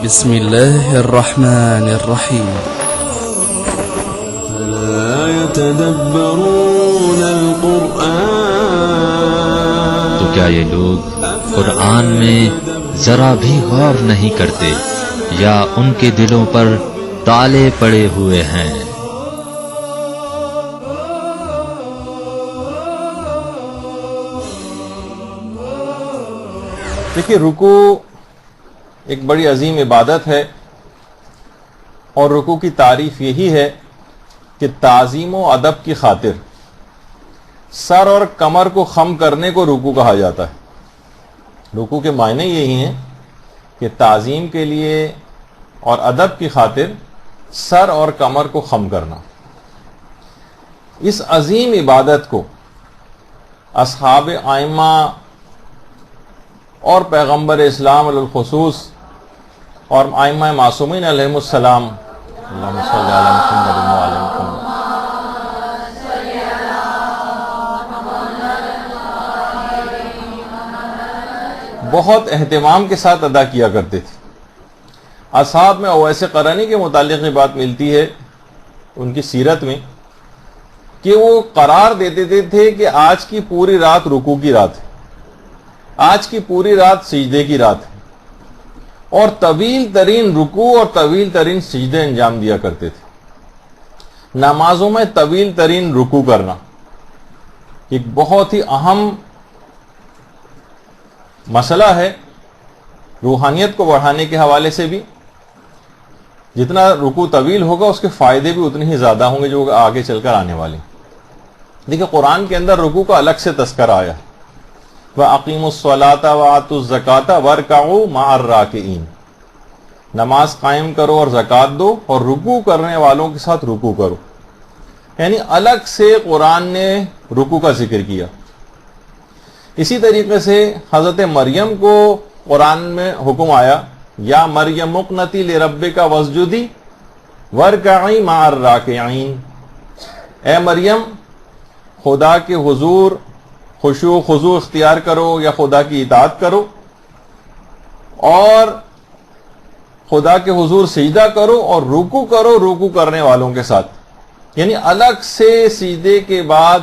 بسم الله الرحمن الرحيم لا يتدبرون القرآن تو کیا یہ لوگ قرآن میں ذرا بھی غور نہیں کرتے یا ان کے دلوں پر تالے پڑے ہوئے ہیں؟ دیکھیے، رکوع ایک بڑی عظیم عبادت ہے، اور رکوع کی تعریف یہی ہے کہ تعظیم و ادب کی خاطر سر اور کمر کو خم کرنے کو رکوع کہا جاتا ہے۔ رکوع کے معنی یہی ہیں کہ تعظیم کے لیے اور ادب کی خاطر سر اور کمر کو خم کرنا۔ اس عظیم عبادت کو اصحاب ائمہ اور پیغمبر اسلام علی الخصوص اور ائمہ معصومین علیہم السلام، اللہم صلی علی محمد و علی محمد، بہت اہتمام کے ساتھ ادا کیا کرتے تھے۔ اصحاب میں اویس قرنی کے متعلق یہ بات ملتی ہے ان کی سیرت میں کہ وہ قرار دیتے تھے کہ آج کی پوری رات رکوع کی رات ہے، آج کی پوری رات سجدے کی رات ہے، اور طویل ترین رکوع اور طویل ترین سجدے انجام دیا کرتے تھے۔ نمازوں میں طویل ترین رکوع کرنا ایک بہت ہی اہم مسئلہ ہے، روحانیت کو بڑھانے کے حوالے سے بھی۔ جتنا رکوع طویل ہوگا اس کے فائدے بھی اتنے ہی زیادہ ہوں گے جو آگے چل کر آنے والے۔ دیکھیں، قرآن کے اندر رکوع کا الگ سے تذکرہ آیا، وَأَقِيمُوا الصَّلَاةَ وَآتُوا الزَّكَاةَ وَارْكَعُوا مَعَ الرَّاكِعِينَ، نماز قائم کرو اور زکوٰۃ دو اور رکوع کرنے والوں کے ساتھ رکوع کرو۔ یعنی الگ سے قرآن نے رکوع کا ذکر کیا۔ اسی طریقے سے حضرت مریم کو قرآن میں حکم آیا، یا مریم اقنتی لربک واسجدی وارکعی مع الراکعین، اے مریم خدا کے حضور خشوع و خضوع اختیار کرو یا خدا کی اطاعت کرو اور خدا کے حضور سجدہ کرو اور رکوع کرو رکوع کرنے والوں کے ساتھ۔ یعنی الگ سے سجدے کے بعد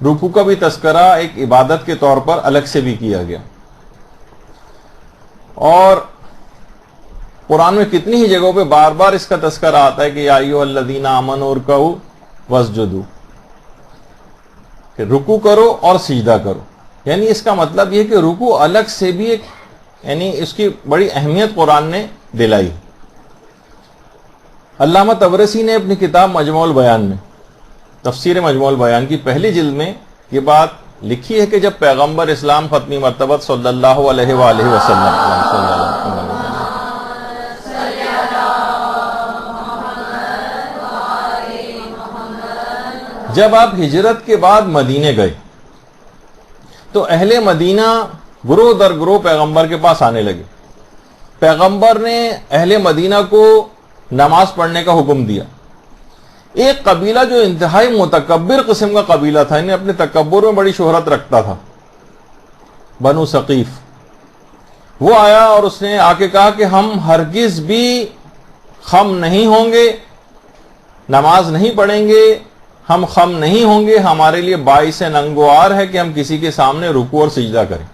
رکوع کا بھی تذکرہ ایک عبادت کے طور پر الگ سے بھی کیا گیا۔ اور قرآن میں کتنی ہی جگہوں پہ بار بار اس کا تذکرہ آتا ہے کہ یا ایھا الذین آمنوا ارکعوا واسجدوا، کہ رکوع کرو اور سجدہ کرو۔ یعنی اس کا مطلب یہ کہ رکوع الگ سے بھی ایک، یعنی اس کی بڑی اہمیت قرآن نے دلائی۔ علامہ طبرسی نے اپنی کتاب مجموع البیان میں، تفسیر مجموع البیان کی پہلی جلد میں یہ بات لکھی ہے کہ جب پیغمبر اسلام ختمی مرتبہ صلی اللہ علیہ وآلہ وسلم جب آپ ہجرت کے بعد مدینے گئے تو اہل مدینہ گروہ در گروہ پیغمبر کے پاس آنے لگے۔ پیغمبر نے اہل مدینہ کو نماز پڑھنے کا حکم دیا۔ ایک قبیلہ جو انتہائی متکبر قسم کا قبیلہ تھا، انہیں اپنے تکبر میں بڑی شہرت رکھتا تھا، بنو ثقیف، وہ آیا اور اس نے آ کے کہا کہ ہم ہرگز بھی خم نہیں ہوں گے، نماز نہیں پڑھیں گے، ہم خم نہیں ہوں گے، ہمارے لیے باعث ننگوار ہے کہ ہم کسی کے سامنے رکوع اور سجدہ کریں۔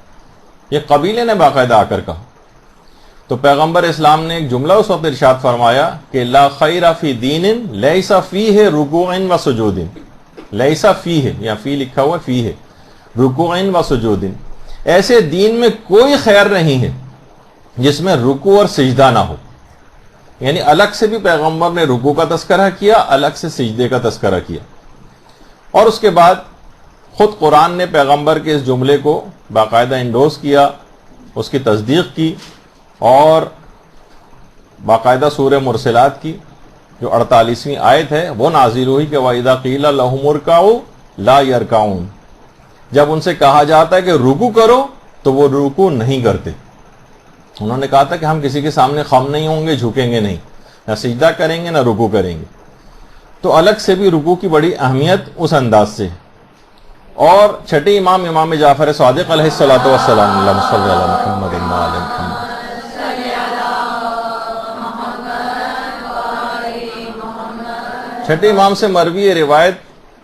یہ قبیلے نے باقاعدہ آ کر کہا۔ تو پیغمبر اسلام نے ایک جملہ اس وقت ارشاد فرمایا کہ لا خیر فی دین لیس فیہ رکوع و سجود، لیس فیہ، یا فی لکھا ہوا فیہ، رکوع و سجود، ایسے دین میں کوئی خیر نہیں ہے جس میں رکوع اور سجدہ نہ ہو۔ یعنی الگ سے بھی پیغمبر نے رکوع کا تذکرہ کیا، الگ سے سجدے کا تذکرہ کیا، اور اس کے بعد خود قرآن نے پیغمبر کے اس جملے کو باقاعدہ انڈورس کیا، اس کی تصدیق کی، اور باقاعدہ سورہ مرسلات کی جو 48ویں آیت ہے وہ نازل ہوئی کہ وَإِذَا قِيلَ لَهُمُ ارْكَعُوا لَا يَرْكَعُونَ، جب ان سے کہا جاتا ہے کہ رکوع کرو تو وہ رکوع نہیں کرتے۔ انہوں نے کہا تھا کہ ہم کسی کے سامنے خم نہیں ہوں گے، جھکیں گے نہیں، نہ سجدہ کریں گے نہ رکوع کریں گے۔ تو الگ سے بھی رکوع کی بڑی اہمیت اس انداز سے۔ اور چھٹے امام امام جعفر صادق علیہ الصلوۃ والسلام، اللہم صلی علی محمد و علی محمد، چھٹے امام سے مروی یہ روایت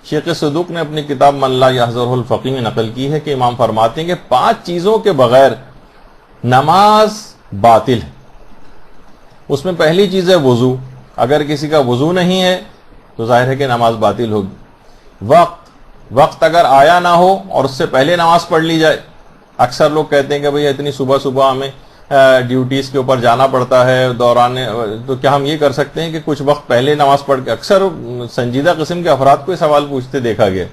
شیخ صدوق نے اپنی کتاب من لا یحضرہ الفقیہ میں نقل کی ہے کہ امام فرماتے ہیں کہ 5 چیزوں کے بغیر نماز باطل ہے. اس میں پہلی چیز ہے وضو. اگر کسی کا وضو نہیں ہے تو ظاہر ہے کہ نماز باطل ہوگی. وقت اگر آیا نہ ہو اور اس سے پہلے نماز پڑھ لی جائے. اکثر لوگ کہتے ہیں کہ بھئی اتنی صبح صبح ہمیں ڈیوٹیز کے اوپر جانا پڑتا ہے دوران، تو کیا ہم یہ کر سکتے ہیں کہ کچھ وقت پہلے نماز پڑھ کے؟ اکثر سنجیدہ قسم کے افراد کو یہ سوال پوچھتے دیکھا گیا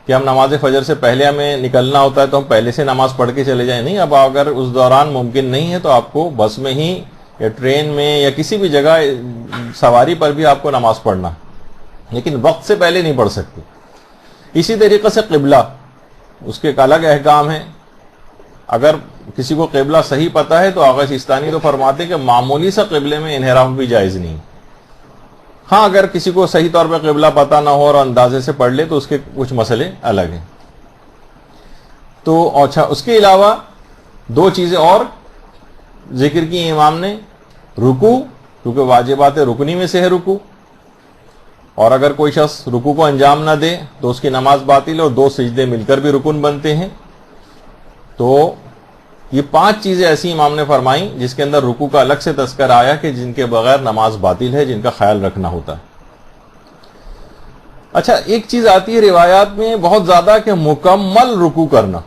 کہ ہم نماز فجر سے پہلے ہمیں نکلنا ہوتا ہے تو ہم پہلے سے نماز پڑھ کے چلے جائیں. نہیں، اب اگر اس دوران ممکن نہیں ہے تو آپ کو بس میں ہی یا ٹرین میں یا کسی بھی جگہ سواری پر بھی آپ کو نماز پڑھنا، لیکن وقت سے پہلے نہیں پڑھ سکتے. اسی طریقے سے قبلہ، اس کے ایک الگ احکام ہیں. اگر کسی کو قبلہ صحیح پتہ ہے تو آغا سیستانی تو فرماتے کہ معمولی سا قبلے میں انحراف بھی جائز نہیں. ہاں اگر کسی کو صحیح طور پہ قبلہ پتہ نہ ہو اور اندازے سے پڑھ لے تو اس کے کچھ مسئلے الگ ہیں. تو اچھا، اس کے علاوہ 2 چیزیں اور ذکر کی امام نے. رکوع، کیونکہ واجبات رکنی میں سے ہے رکوع، اور اگر کوئی شخص رکوع کو انجام نہ دے تو اس کی نماز باطل ہے، اور 2 سجدے مل کر بھی رکن بنتے ہیں. تو یہ 5 چیزیں ایسی امام نے فرمائیں جس کے اندر رکوع کا الگ سے تذکر آیا کہ جن کے بغیر نماز باطل ہے، جن کا خیال رکھنا ہوتا ہے. اچھا، ایک چیز آتی ہے روایات میں بہت زیادہ کہ مکمل رکوع کرنا.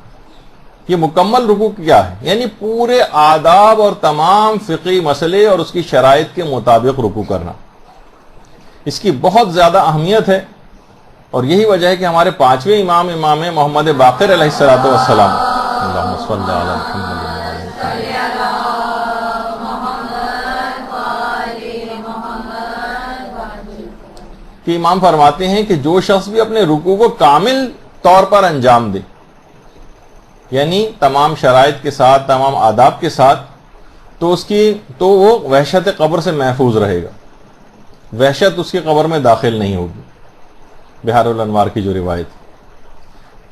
یہ مکمل رکوع کیا ہے؟ یعنی پورے آداب اور تمام فقہی مسئلے اور اس کی شرائط کے مطابق رکوع کرنا. اس کی بہت زیادہ اہمیت ہے، اور یہی وجہ ہے کہ ہمارے 5ویں امام محمد باقر علیہ الصلوۃ والسلام، اللہم صل علی محمد کہ امام فرماتے ہیں کہ جو شخص بھی اپنے رکوع کو کامل طور پر انجام دے، یعنی تمام شرائط کے ساتھ، تمام آداب کے ساتھ، تو وہ وحشت قبر سے محفوظ رہے گا. وحشت اس کی قبر میں داخل نہیں ہوگی. بہار الانوار کی جو روایت،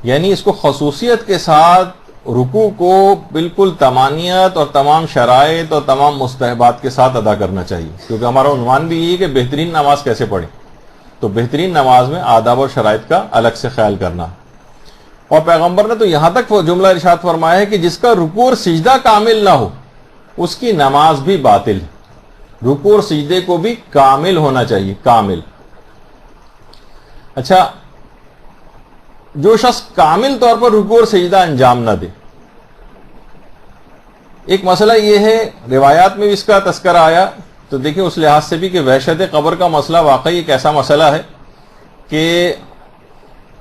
یعنی اس کو خصوصیت کے ساتھ رکوع کو بالکل تمانیت اور تمام شرائط اور تمام مستحبات کے ساتھ ادا کرنا چاہیے، کیونکہ ہمارا عنوان بھی یہ ہے کہ بہترین نماز کیسے پڑھیں. تو بہترین نماز میں آداب اور شرائط کا الگ سے خیال کرنا. اور پیغمبر نے تو یہاں تک جملہ ارشاد فرمایا ہے کہ جس کا رکوع اور سجدہ کامل نہ ہو اس کی نماز بھی باطل ہے. رکوع اور سجدے کو بھی کامل ہونا چاہیے، کامل. اچھا، جو شخص کامل طور پر رکوع اور سجدہ انجام نہ دے، ایک مسئلہ یہ ہے، روایات میں بھی اس کا تذکرہ آیا، تو دیکھیں اس لحاظ سے بھی کہ وحشت قبر کا مسئلہ واقعی ایک ایسا مسئلہ ہے کہ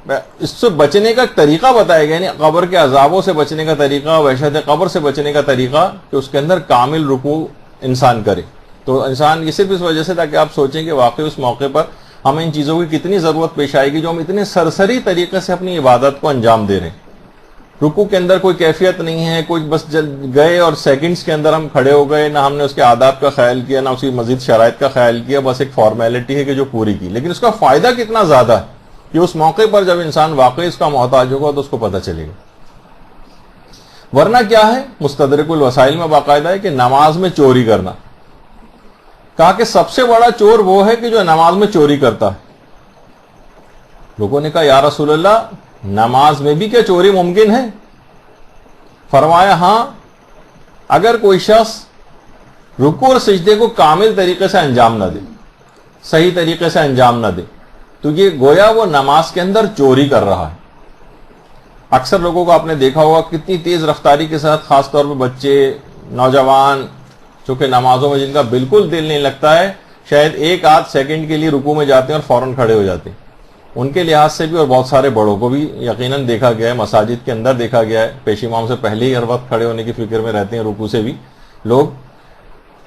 اس سے بچنے کا طریقہ بتایا گیا، یعنی قبر کے عذابوں سے بچنے کا طریقہ، وحشت قبر سے بچنے کا طریقہ، کہ اس کے اندر کامل رکوع انسان کرے. تو انسان یہ صرف اس وجہ سے تاکہ آپ سوچیں کہ واقعی اس موقع پر ہمیں ان چیزوں کی کتنی ضرورت پیش آئے گی جو ہم اتنے سرسری طریقے سے اپنی عبادت کو انجام دے رہے ہیں. رکوع کے اندر کوئی کیفیت نہیں ہے، کوئی بس گئے اور سیکنڈز کے اندر ہم کھڑے ہو گئے، نہ ہم نے اس کے آداب کا خیال کیا، نہ اس کی مزید شرائط کا خیال کیا، بس ایک فارمیلٹی ہے کہ جو پوری کی. لیکن اس کا فائدہ کتنا زیادہ ہے کہ اس موقع پر جب انسان واقعی اس کا محتاج ہوگا تو اس کو پتہ چلے گا. ورنہ کیا ہے، مستدرک الوسائل میں باقاعدہ ہے کہ نماز میں چوری کرنا. کہا کہ سب سے بڑا چور وہ ہے کہ جو نماز میں چوری کرتا ہے. لوگوں نے کہا یا رسول اللہ، نماز میں بھی کیا چوری ممکن ہے؟ فرمایا ہاں، اگر کوئی شخص رکوع اور سجدے کو کامل طریقے سے انجام نہ دے، صحیح طریقے سے انجام نہ دے، تو یہ گویا وہ نماز کے اندر چوری کر رہا ہے. اکثر لوگوں کو آپ نے دیکھا ہوگا کتنی تیز رفتاری کے ساتھ، خاص طور پہ بچے، نوجوان، چونکہ نمازوں میں جن کا بالکل دل نہیں لگتا ہے، شاید 1-8 سیکنڈ کے لیے رکوع میں جاتے ہیں اور فوراً کھڑے ہو جاتے ہیں. ان کے لحاظ سے بھی اور بہت سارے بڑوں کو بھی یقیناً دیکھا گیا ہے، مساجد کے اندر دیکھا گیا ہے، پیش امام سے پہلے ہی ہر وقت کھڑے ہونے کی فکر میں رہتے ہیں رکوع سے بھی لوگ.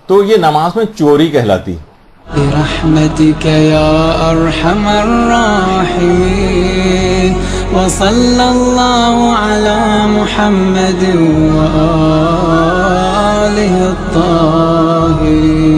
تو یہ نماز میں چوری کہلاتی ہے. برحمتك يا أرحم الراحمين وصلى الله على محمد وآله الطاهرين.